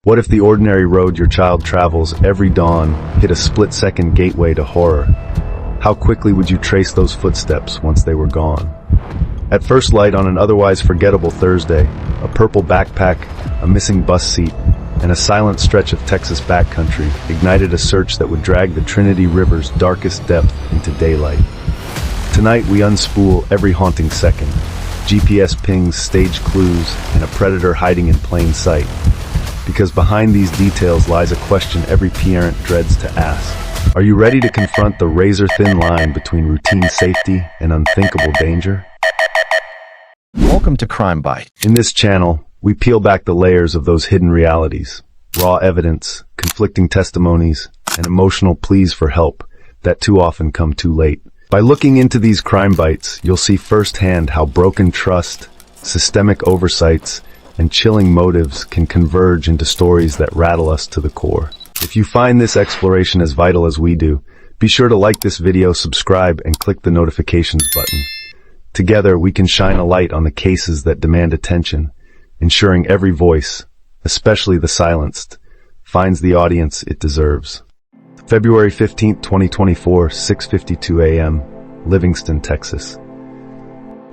What if the ordinary road your child travels every dawn hit a split-second gateway to horror? How quickly would you trace those footsteps once they were gone? At first light on an otherwise forgettable Thursday, a purple backpack, a missing bus seat, and a silent stretch of Texas backcountry ignited a search that would drag the Trinity River's darkest depth into daylight. Tonight we unspool every haunting second, GPS pings, stage clues, and a predator hiding in plain sight. Because behind these details lies a question every parent dreads to ask. Are you ready to confront the razor-thin line between routine safety and unthinkable danger? Welcome to Crime Bite. In this channel, we peel back the layers of those hidden realities, raw evidence, conflicting testimonies, and emotional pleas for help that too often come too late. By looking into these crime bites, you'll see firsthand how broken trust, systemic oversights, and chilling motives can converge into stories that rattle us to the core. If you find this exploration as vital as we do, be sure to like this video, subscribe, and click the notifications button. Together, we can shine a light on the cases that demand attention, ensuring every voice, especially the silenced, finds the audience it deserves. February 15, 2024, 6:52 a.m., Livingston, Texas.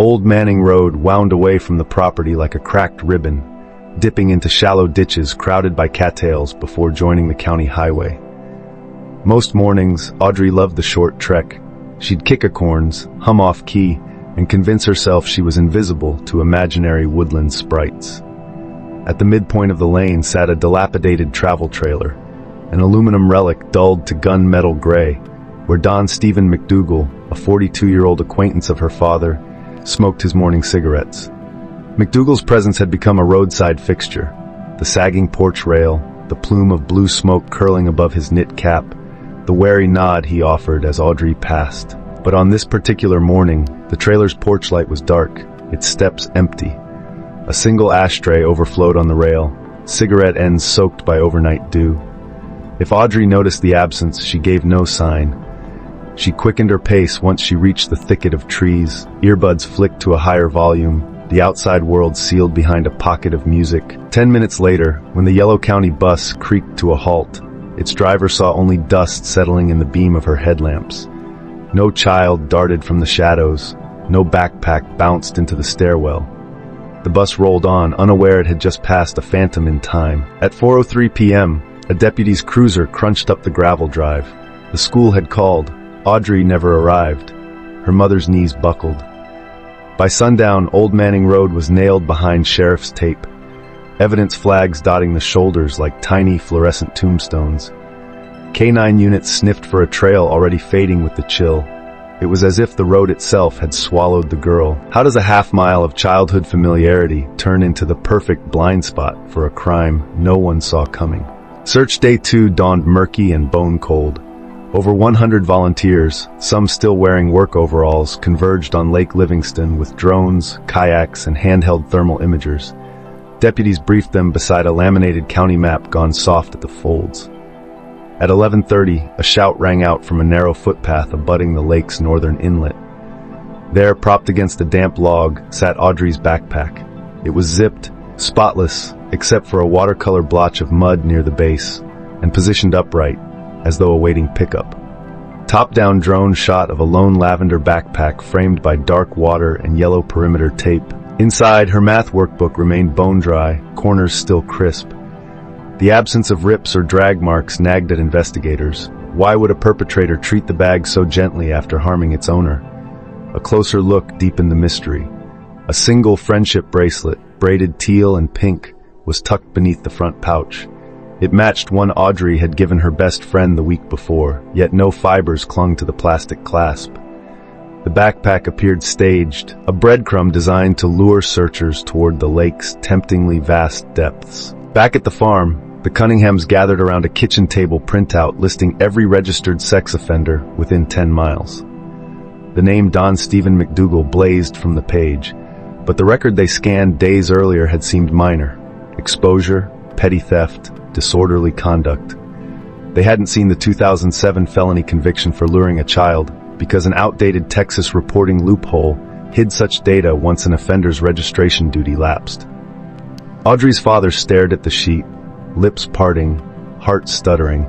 Old Manning Road wound away from the property like a cracked ribbon, dipping into shallow ditches crowded by cattails before joining the county highway. Most mornings, Audrey loved the short trek. She'd kick acorns, hum off key, and convince herself she was invisible to imaginary woodland sprites. At the midpoint of the lane sat a dilapidated travel trailer, an aluminum relic dulled to gunmetal gray, where Don Steven McDougal, a 42-year-old acquaintance of her father, smoked his morning cigarettes. McDougal's presence had become a roadside fixture. The sagging porch rail, the plume of blue smoke curling above his knit cap, the wary nod he offered as Audrey passed. But on this particular morning, the trailer's porch light was dark, its steps empty. A single ashtray overflowed on the rail, cigarette ends soaked by overnight dew. If Audrey noticed the absence, she gave no sign. She quickened her pace once she reached the thicket of trees, earbuds flicked to a higher volume, the outside world sealed behind a pocket of music. 10 minutes later, when the Yellow County bus creaked to a halt, its driver saw only dust settling in the beam of her headlamps. No child darted from the shadows, no backpack bounced into the stairwell. The bus rolled on, unaware it had just passed a phantom in time. At 4:03 p.m., a deputy's cruiser crunched up the gravel drive. The school had called. Audrey never arrived. Her mother's knees buckled. By sundown, Old Manning Road was nailed behind sheriff's tape, evidence flags dotting the shoulders like tiny fluorescent tombstones. K-9 units sniffed for a trail already fading with the chill. It was as if the road itself had swallowed the girl. How does a half-mile of childhood familiarity turn into the perfect blind spot for a crime no one saw coming? Search Day 2 dawned murky and bone-cold. Over 100 volunteers, some still wearing work overalls, converged on Lake Livingston with drones, kayaks, and handheld thermal imagers. Deputies briefed them beside a laminated county map gone soft at the folds. At 11:30, a shout rang out from a narrow footpath abutting the lake's northern inlet. There, propped against a damp log, sat Audrey's backpack. It was zipped, spotless, except for a watercolor blotch of mud near the base, and positioned upright, as though awaiting pickup. Top-down drone shot of a lone lavender backpack framed by dark water and yellow perimeter tape. Inside, her math workbook remained bone-dry, corners still crisp. The absence of rips or drag marks nagged at investigators. Why would a perpetrator treat the bag so gently after harming its owner? A closer look deepened the mystery. A single friendship bracelet, braided teal and pink, was tucked beneath the front pouch. It matched one Audrey had given her best friend the week before, yet no fibers clung to the plastic clasp. The backpack appeared staged, a breadcrumb designed to lure searchers toward the lake's temptingly vast depths. Back at the farm, the Cunninghams gathered around a kitchen table printout listing every registered sex offender within 10 miles. The name Don Steven McDougal blazed from the page, but the record they scanned days earlier had seemed minor. Exposure, petty theft, disorderly conduct. They hadn't seen the 2007 felony conviction for luring a child because an outdated Texas reporting loophole hid such data once an offender's registration duty lapsed. Audrey's father stared at the sheet, lips parting, heart stuttering.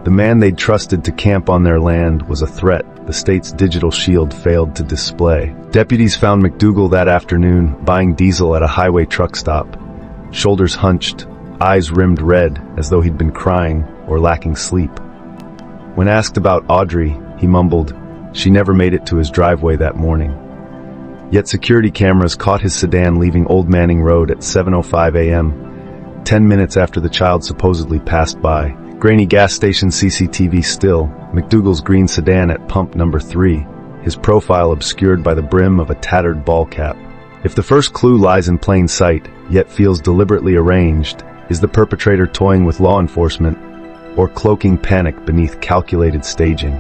The man they'd trusted to camp on their land was a threat the state's digital shield failed to display. Deputies found McDougal that afternoon buying diesel at a highway truck stop, shoulders hunched, eyes rimmed red as though he'd been crying or lacking sleep. When asked about Audrii, he mumbled, she never made it to his driveway that morning. Yet security cameras caught his sedan leaving Old Manning Road at 7:05 a.m., 10 minutes after the child supposedly passed by. Grainy gas station CCTV still, McDougal's green sedan at pump number 3, his profile obscured by the brim of a tattered ball cap. If the first clue lies in plain sight, yet feels deliberately arranged, is the perpetrator toying with law enforcement or cloaking panic beneath calculated staging?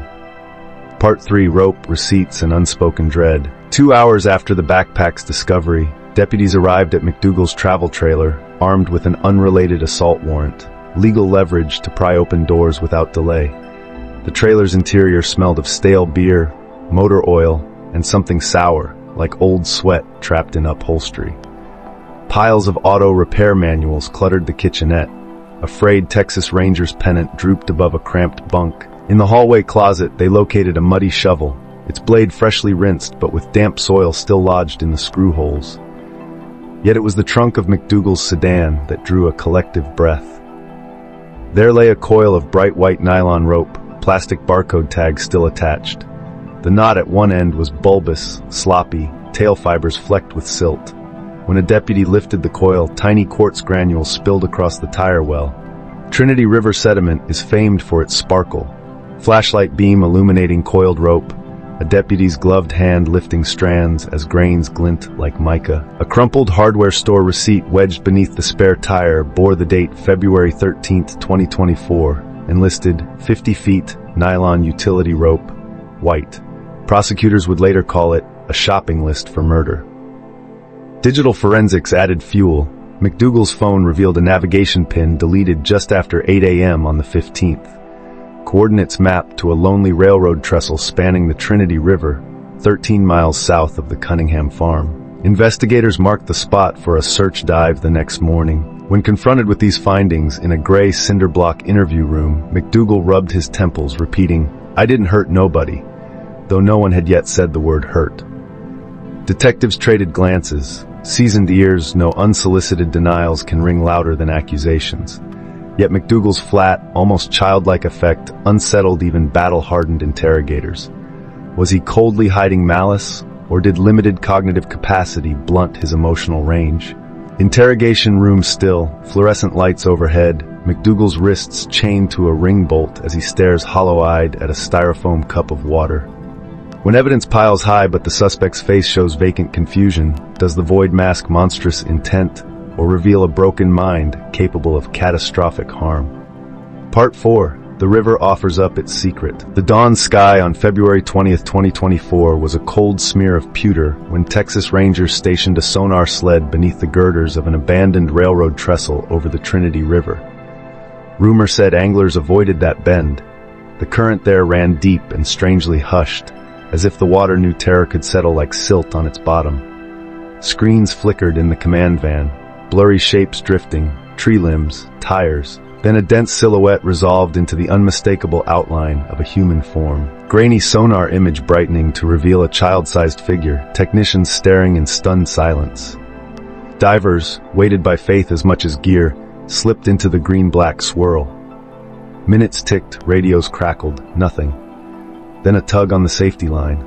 Part 3: Rope, Receipts, and Unspoken Dread. 2 hours after the backpack's discovery, deputies arrived at McDougal's travel trailer, armed with an unrelated assault warrant, legal leverage to pry open doors without delay. The trailer's interior smelled of stale beer, motor oil, and something sour, like old sweat trapped in upholstery. Piles of auto repair manuals cluttered the kitchenette. A frayed Texas Ranger's pennant drooped above a cramped bunk. In the hallway closet, they located a muddy shovel, its blade freshly rinsed but with damp soil still lodged in the screw holes. Yet it was the trunk of McDougal's sedan that drew a collective breath. There lay a coil of bright white nylon rope, plastic barcode tag still attached. The knot at one end was bulbous, sloppy, tail fibers flecked with silt. When a deputy lifted the coil, tiny quartz granules spilled across the tire well. Trinity River sediment is famed for its sparkle. Flashlight beam illuminating coiled rope, a deputy's gloved hand lifting strands as grains glint like mica. A crumpled hardware store receipt wedged beneath the spare tire bore the date February 13, 2024, and listed 50 feet, nylon utility rope, white. Prosecutors would later call it a shopping list for murder. Digital forensics added fuel. McDougal's phone revealed a navigation pin deleted just after 8 a.m. on the 15th. Coordinates mapped to a lonely railroad trestle spanning the Trinity River, 13 miles south of the Cunningham farm. Investigators marked the spot for a search dive the next morning. When confronted with these findings in a gray cinder block interview room, McDougal rubbed his temples, repeating, "I didn't hurt nobody," though no one had yet said the word hurt. Detectives traded glances. Seasoned ears know unsolicited denials can ring louder than accusations. Yet McDougal's flat, almost childlike effect unsettled even battle-hardened interrogators. Was he coldly hiding malice, or did limited cognitive capacity blunt his emotional range? Interrogation room still, fluorescent lights overhead, McDougal's wrists chained to a ring bolt as he stares hollow-eyed at a styrofoam cup of water. When evidence piles high but the suspect's face shows vacant confusion, does the void mask monstrous intent or reveal a broken mind capable of catastrophic harm? Part 4. The river offers up its secret. The dawn sky on February 20, 2024 was a cold smear of pewter when Texas Rangers stationed a sonar sled beneath the girders of an abandoned railroad trestle over the Trinity River. Rumor said anglers avoided that bend. The current there ran deep and strangely hushed, as if the water knew terror could settle like silt on its bottom. Screens flickered in the command van, blurry shapes drifting, tree limbs, tires. Then a dense silhouette resolved into the unmistakable outline of a human form. Grainy sonar image brightening to reveal a child-sized figure, technicians staring in stunned silence. Divers, weighted by faith as much as gear, slipped into the green-black swirl. Minutes ticked, radios crackled, nothing. Then a tug on the safety line.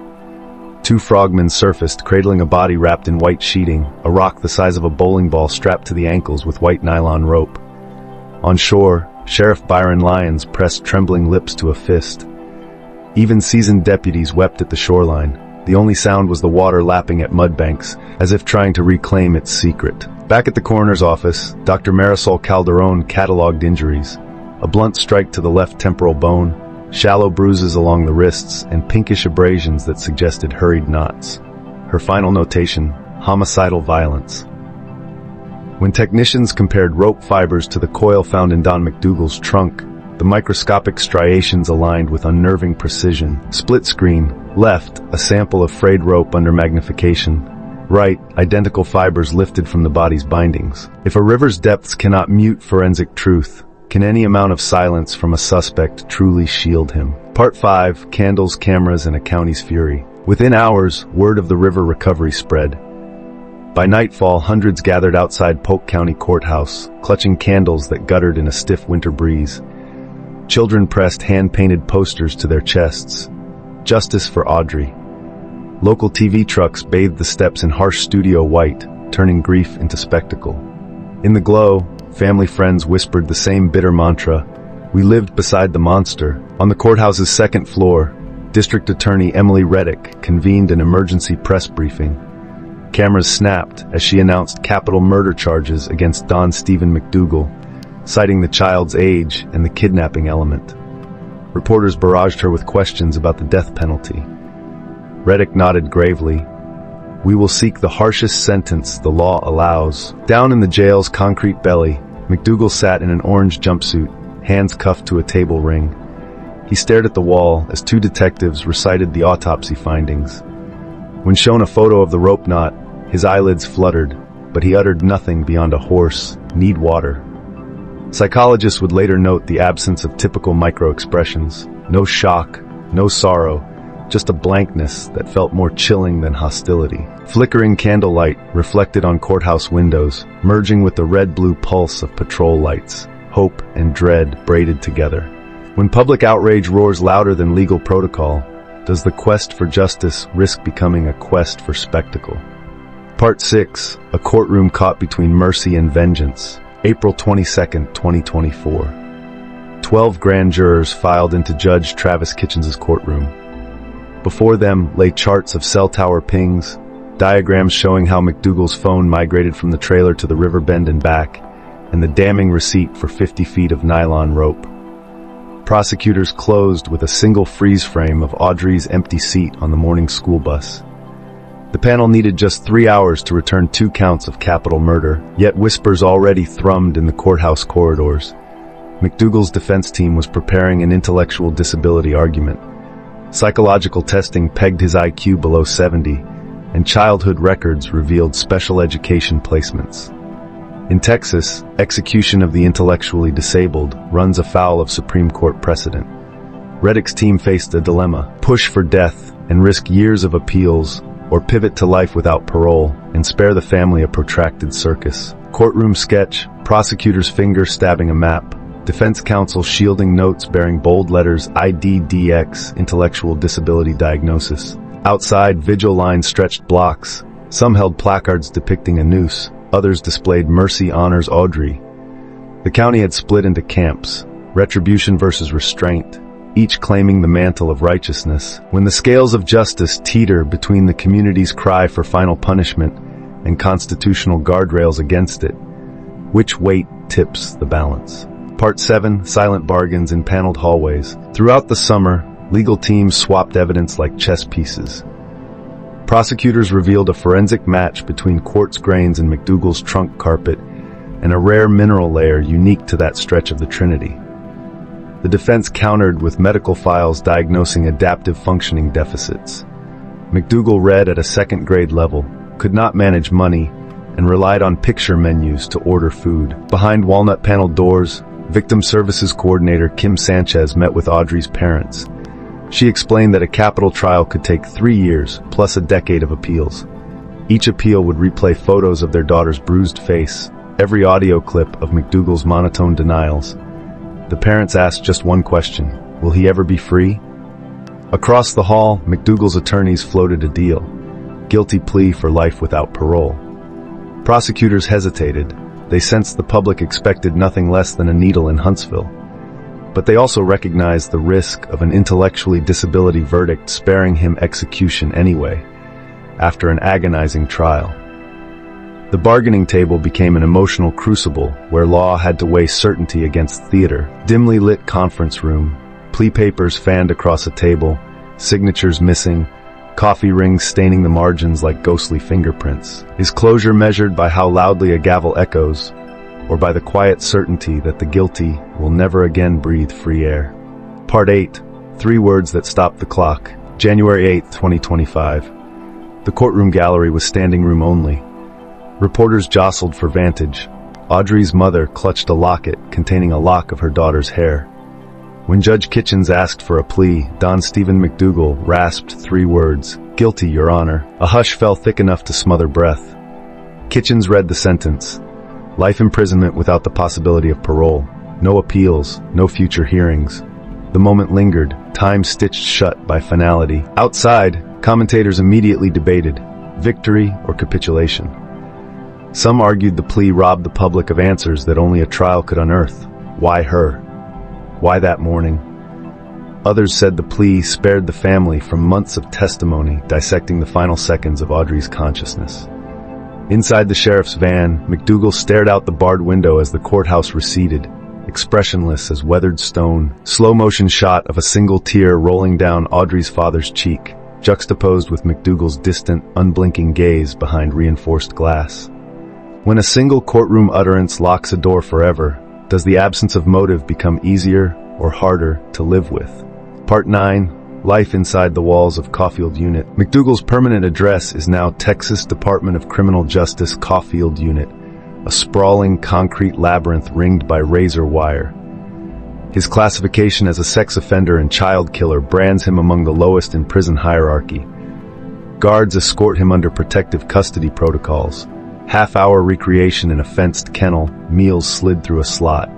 2 frogmen surfaced, cradling a body wrapped in white sheeting, a rock the size of a bowling ball strapped to the ankles with white nylon rope. On shore, Sheriff Byron Lyons pressed trembling lips to a fist. Even seasoned deputies wept at the shoreline. The only sound was the water lapping at mudbanks, as if trying to reclaim its secret. Back at the coroner's office, Dr. Marisol Calderon cataloged injuries. A blunt strike to the left temporal bone, shallow bruises along the wrists, and pinkish abrasions that suggested hurried knots. Her final notation, homicidal violence. When technicians compared rope fibers to the coil found in Don McDougal's trunk, the microscopic striations aligned with unnerving precision. Split screen, left, a sample of frayed rope under magnification. Right, identical fibers lifted from the body's bindings. If a river's depths cannot mute forensic truth, can any amount of silence from a suspect truly shield him? Part 5, Candles, Cameras, and a County's Fury. Within hours, word of the river recovery spread. By nightfall, hundreds gathered outside Polk County Courthouse, clutching candles that guttered in a stiff winter breeze. Children pressed hand-painted posters to their chests. Justice for Audrii. Local TV trucks bathed the steps in harsh studio white, turning grief into spectacle. In the glow, family friends whispered the same bitter mantra, "We lived beside the monster." On the courthouse's second floor, District Attorney Emily Reddick convened an emergency press briefing. Cameras snapped as she announced capital murder charges against Don Steven McDougal, citing the child's age and the kidnapping element. Reporters barraged her with questions about the death penalty. Reddick nodded gravely. "We will seek the harshest sentence the law allows." Down in the jail's concrete belly, McDougal sat in an orange jumpsuit, hands cuffed to a table ring. He stared at the wall as two detectives recited the autopsy findings. When shown a photo of the rope knot, his eyelids fluttered, but he uttered nothing beyond a hoarse, "Need water." Psychologists would later note the absence of typical micro-expressions. No shock, no sorrow, just a blankness that felt more chilling than hostility. Flickering candlelight reflected on courthouse windows, merging with the red-blue pulse of patrol lights, hope and dread braided together. When public outrage roars louder than legal protocol, does the quest for justice risk becoming a quest for spectacle? Part 6, A Courtroom Caught Between Mercy and Vengeance. April 22, 2024. 12 grand jurors filed into Judge Travis Kitchens' courtroom. Before them lay charts of cell tower pings, diagrams showing how McDougal's phone migrated from the trailer to the river bend and back, and the damning receipt for 50 feet of nylon rope. Prosecutors closed with a single freeze frame of Audrii's empty seat on the morning school bus. The panel needed just 3 hours to return 2 counts of capital murder, yet whispers already thrummed in the courthouse corridors. McDougal's defense team was preparing an intellectual disability argument. Psychological testing pegged his IQ below 70, and childhood records revealed special education placements. In Texas, execution of the intellectually disabled runs afoul of Supreme Court precedent. Reddick's team faced a dilemma: push for death and risk years of appeals, or pivot to life without parole and spare the family a protracted circus. Courtroom sketch, prosecutor's finger stabbing a map, defense counsel shielding notes bearing bold letters IDDX, intellectual disability diagnosis. Outside, vigil lines stretched blocks. Some held placards depicting a noose. Others displayed Mercy Honors Audrii. The county had split into camps, retribution versus restraint, each claiming the mantle of righteousness. When the scales of justice teeter between the community's cry for final punishment and constitutional guardrails against it, which weight tips the balance? Part 7, Silent Bargains in Paneled Hallways. Throughout the summer, legal teams swapped evidence like chess pieces. Prosecutors revealed a forensic match between quartz grains in McDougal's trunk carpet and a rare mineral layer unique to that stretch of the Trinity. The defense countered with medical files diagnosing adaptive functioning deficits. McDougal read at a second-grade level, could not manage money, and relied on picture menus to order food. Behind walnut-paneled doors, Victim Services Coordinator Kim Sanchez met with Audrii's parents. She explained that a capital trial could take 3 years, plus a decade of appeals. Each appeal would replay photos of their daughter's bruised face, every audio clip of McDougal's monotone denials. The parents asked just one question: will he ever be free? Across the hall, McDougal's attorneys floated a deal: guilty plea for life without parole. Prosecutors hesitated. They sensed the public expected nothing less than a needle in Huntsville. But they also recognized the risk of an intellectually disability verdict sparing him execution anyway, after an agonizing trial. The bargaining table became an emotional crucible where law had to weigh certainty against theater. Dimly lit conference room, plea papers fanned across a table, signatures missing, coffee rings staining the margins like ghostly fingerprints. Is closure measured by how loudly a gavel echoes, or by the quiet certainty that the guilty will never again breathe free air? Part 8, 3 words that stopped the clock. January 8, 2025. The courtroom gallery was standing room only. Reporters jostled for vantage. Audrey's mother clutched a locket containing a lock of her daughter's hair. When Judge Kitchens asked for a plea, Don Steven McDougal rasped 3 words, "Guilty, Your Honor." A hush fell thick enough to smother breath. Kitchens read the sentence. Life imprisonment without the possibility of parole. No appeals, no future hearings. The moment lingered, time stitched shut by finality. Outside, commentators immediately debated, victory or capitulation. Some argued the plea robbed the public of answers that only a trial could unearth. Why her? Why that morning? Others said the plea spared the family from months of testimony dissecting the final seconds of Audrey's consciousness. Inside the sheriff's van, McDougal stared out the barred window as the courthouse receded, expressionless as weathered stone. Slow-motion shot of a single tear rolling down Audrey's father's cheek, juxtaposed with McDougal's distant, unblinking gaze behind reinforced glass. When a single courtroom utterance locks a door forever, does the absence of motive become easier or harder to live with? Part 9. Life inside the walls of Caulfield Unit. McDougal's permanent address is now Texas Department of Criminal Justice Caulfield Unit, a sprawling concrete labyrinth ringed by razor wire. His classification as a sex offender and child killer brands him among the lowest in prison hierarchy. Guards escort him under protective custody protocols. Half-hour recreation in a fenced kennel, meals slid through a slot.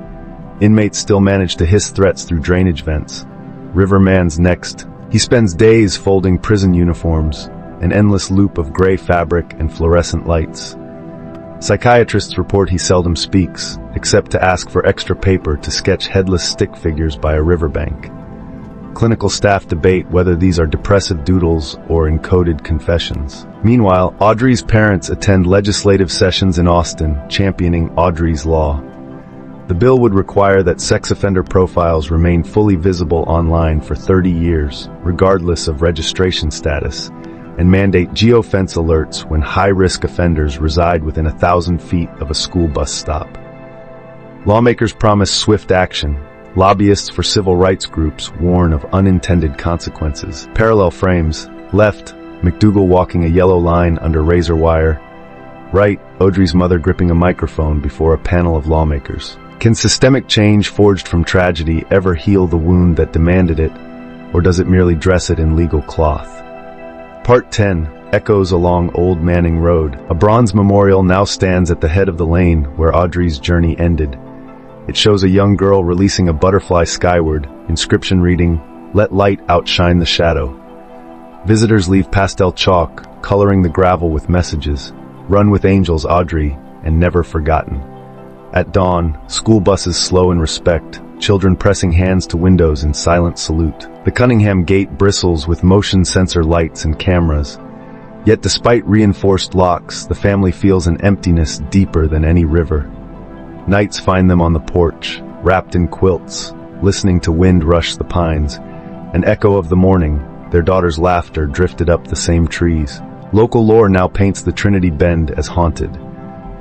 Inmates still manage to hiss threats through drainage vents. Riverman's next. He spends days folding prison uniforms, an endless loop of gray fabric and fluorescent lights. Psychiatrists report he seldom speaks, except to ask for extra paper to sketch headless stick figures by a riverbank. Clinical staff debate whether these are depressive doodles or encoded confessions. Meanwhile, Audrey's parents attend legislative sessions in Austin, championing Audrey's Law. The bill would require that sex offender profiles remain fully visible online for 30 years, regardless of registration status, and mandate geofence alerts when high-risk offenders reside within 1,000 feet of a school bus stop. Lawmakers promise swift action. Lobbyists for civil rights groups warn of unintended consequences. Parallel frames. Left, McDougal walking a yellow line under razor wire. Right, Audrey's mother gripping a microphone before a panel of lawmakers. Can systemic change forged from tragedy ever heal the wound that demanded it, or does it merely dress it in legal cloth? Part 10. Echoes along Old Manning Road. A bronze memorial now stands at the head of the lane where Audrey's journey ended. It shows a young girl releasing a butterfly skyward, inscription reading, "Let light outshine the shadow." Visitors leave pastel chalk, coloring the gravel with messages, "Run with angels, Audrey," and "Never forgotten." At dawn, school buses slow in respect, children pressing hands to windows in silent salute. The Cunningham gate bristles with motion sensor lights and cameras. Yet despite reinforced locks, the family feels an emptiness deeper than any river. Nights find them on the porch, wrapped in quilts, listening to wind rush the pines. An echo of the morning, their daughter's laughter drifted up the same trees. Local lore now paints the Trinity Bend as haunted.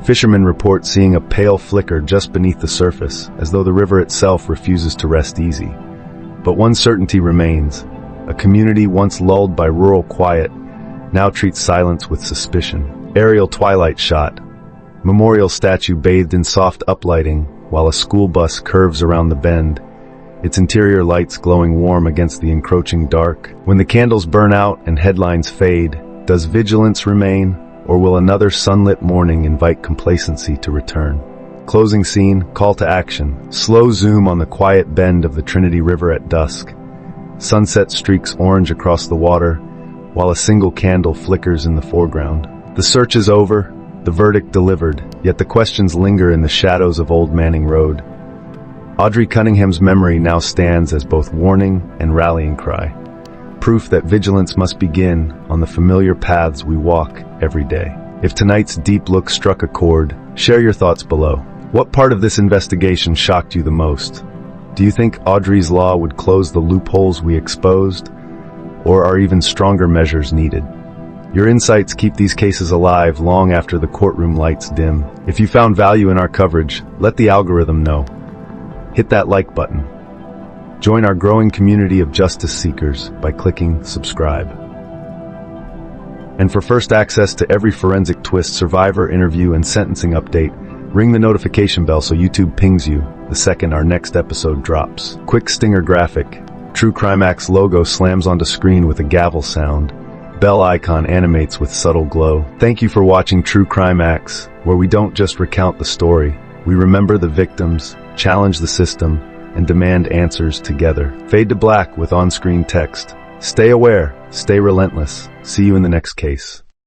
Fishermen report seeing a pale flicker just beneath the surface, as though the river itself refuses to rest easy. But one certainty remains. A community once lulled by rural quiet now treats silence with suspicion. Aerial twilight shot. Memorial statue bathed in soft uplighting, while a school bus curves around the bend, its interior lights glowing warm against the encroaching dark. When the candles burn out and headlines fade, does vigilance remain, or will another sunlit morning invite complacency to return? Closing scene, call to action. Slow zoom on the quiet bend of the Trinity River at dusk. Sunset streaks orange across the water, while a single candle flickers in the foreground. The search is over, the verdict delivered, yet the questions linger in the shadows of Old Manning Road. Audrii Cunningham's memory now stands as both warning and rallying cry. Proof that vigilance must begin on the familiar paths we walk every day. If tonight's deep look struck a chord, share your thoughts below. What part of this investigation shocked you the most? Do you think Audrey's Law would close the loopholes we exposed? Or are even stronger measures needed? Your insights keep these cases alive long after the courtroom lights dim. If you found value in our coverage, let the algorithm know. Hit that like button. Join our growing community of justice seekers by clicking subscribe. And for first access to every forensic twist, survivor interview, and sentencing update, ring the notification bell so YouTube pings you the second our next episode drops. Quick stinger graphic. True Crime Act's logo slams onto screen with a gavel sound. Bell icon animates with subtle glow. Thank you for watching True Crime Acts, where we don't just recount the story. We remember the victims, challenge the system, and demand answers together. Fade to black with on-screen text. Stay aware, stay relentless. See you in the next case.